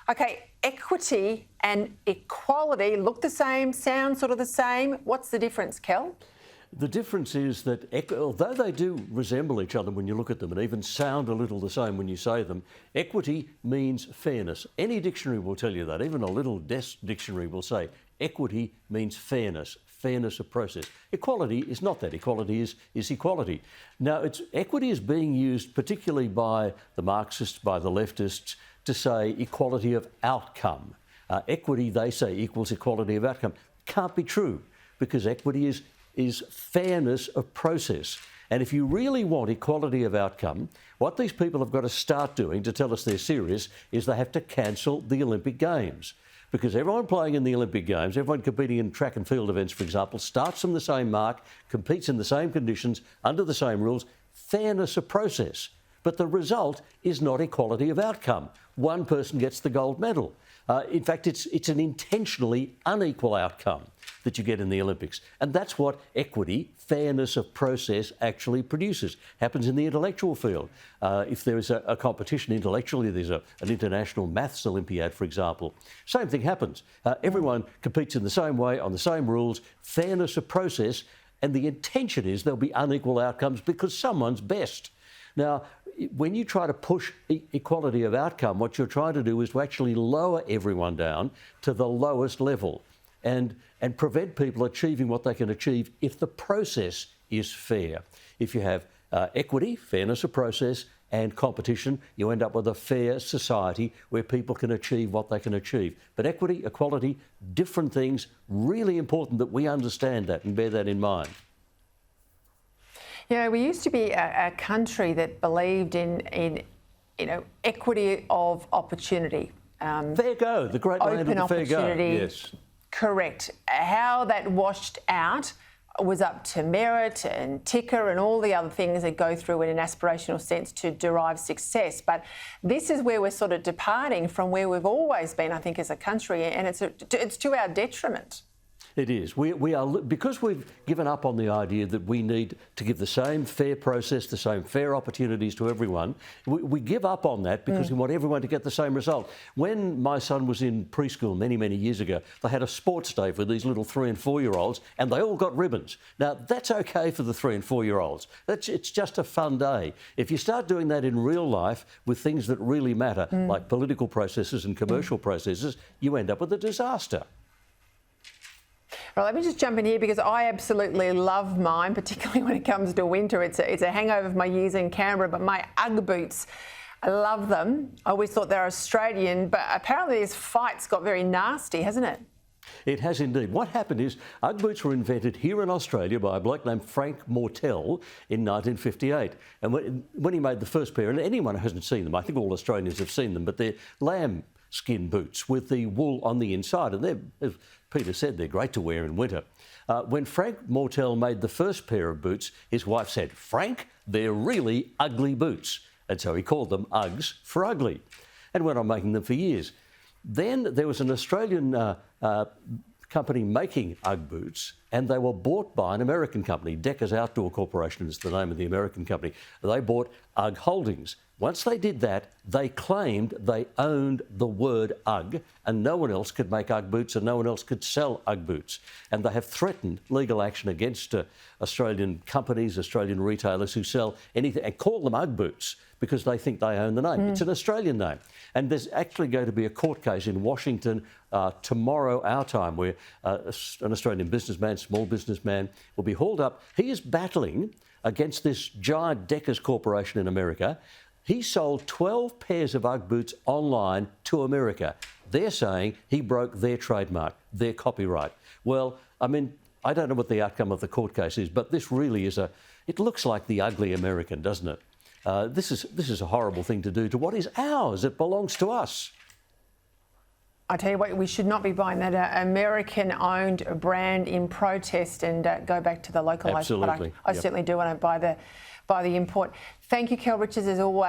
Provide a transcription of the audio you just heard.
Okay, equity and equality look the same, sound sort of the same. What's the difference, Kel? The difference is that although they do resemble each other when you look at them and even sound a little the same when you say them, equity means fairness. Any dictionary will tell you that. Even a little desk dictionary will say equity means fairness, fairness of process. Equality is not that. Equality is equality. Now, equity is being used particularly by the Marxists, by the leftists, to say equality of outcome. Equity, they say, equals equality of outcome. Can't be true, because equity is fairness of process. And if you really want equality of outcome, what these people have got to start doing to tell us they're serious is they have to cancel the Olympic Games. Because everyone playing in the Olympic Games, everyone competing in track and field events, for example, starts from the same mark, competes in the same conditions, under the same rules, fairness of process. But the result is not equality of outcome. One person gets the gold medal. In fact, it's an intentionally unequal outcome that you get in the Olympics. And that's what equity, fairness of process, actually produces. Happens in the intellectual field. If there is a competition intellectually, there's an international maths Olympiad, for example. Same thing happens. Everyone competes in the same way, on the same rules, fairness of process, and the intention is there'll be unequal outcomes because someone's best. Now, when you try to push equality of outcome, what you're trying to do is to actually lower everyone down to the lowest level and prevent people achieving what they can achieve if the process is fair. If you have equity, fairness of process, and competition, you end up with a fair society where people can achieve what they can achieve. But equity, equality, different things, really important that we understand that and bear that in mind. You know, we used to be a country that believed in equity of opportunity. Fair go, the great land of the fair go. Yes. Correct. How that washed out was up to merit and ticker and all the other things that go through in an aspirational sense to derive success. But this is where we're sort of departing from where we've always been, I think, as a country, and it's to our detriment. It is. We are, because we've given up on the idea that we need to give the same fair process, the same fair opportunities to everyone. We give up on that because we want everyone to get the same result. When my son was in preschool many, many years ago, they had a sports day for these little 3- and 4-year-olds, and they all got ribbons. Now, that's okay for the 3- and 4-year-olds. It's just a fun day. If you start doing that in real life with things that really matter, like political processes and commercial processes, you end up with a disaster. Well, let me just jump in here because I absolutely love mine, particularly when it comes to winter. It's a hangover of my years in Canberra, but my Ugg boots, I love them. I always thought they're Australian, but apparently this fight's got very nasty, hasn't it? It has indeed. What happened is Ugg boots were invented here in Australia by a bloke named Frank Mortel in 1958. And when he made the first pair, and anyone who hasn't seen them, I think all Australians have seen them, but they're lamb skin boots with the wool on the inside. And they're, as Peter said, they're great to wear in winter. When Frank Mortel made the first pair of boots, his wife said, "Frank, they're really ugly boots." And so he called them Uggs for ugly and went on making them for years. Then there was an Australian company making Ugg boots, and they were bought by an American company. Decker's Outdoor Corporation is the name of the American company. They bought Ugg Holdings. Once they did that, they claimed they owned the word Ugg, and no one else could make Ugg boots and no one else could sell Ugg boots. And they have threatened legal action against Australian companies, Australian retailers who sell anything and call them Ugg boots because they think they own the name. It's an Australian name. And there's actually going to be a court case in Washington tomorrow, our time, where an Australian businessman, small businessman, will be hauled up. He is battling against this giant Decker's Corporation in America. He sold 12 pairs of Ugg boots online to America. They're saying he broke their trademark, their copyright. Well, I mean, I don't know what the outcome of the court case is, but this really is it looks like the ugly American, doesn't it? This is a horrible thing to do to what is ours. It belongs to us. I tell you what, we should not be buying that American-owned brand in protest and go back to the localised product. I certainly do want to buy the import. Thank you, Kel Richards, as always.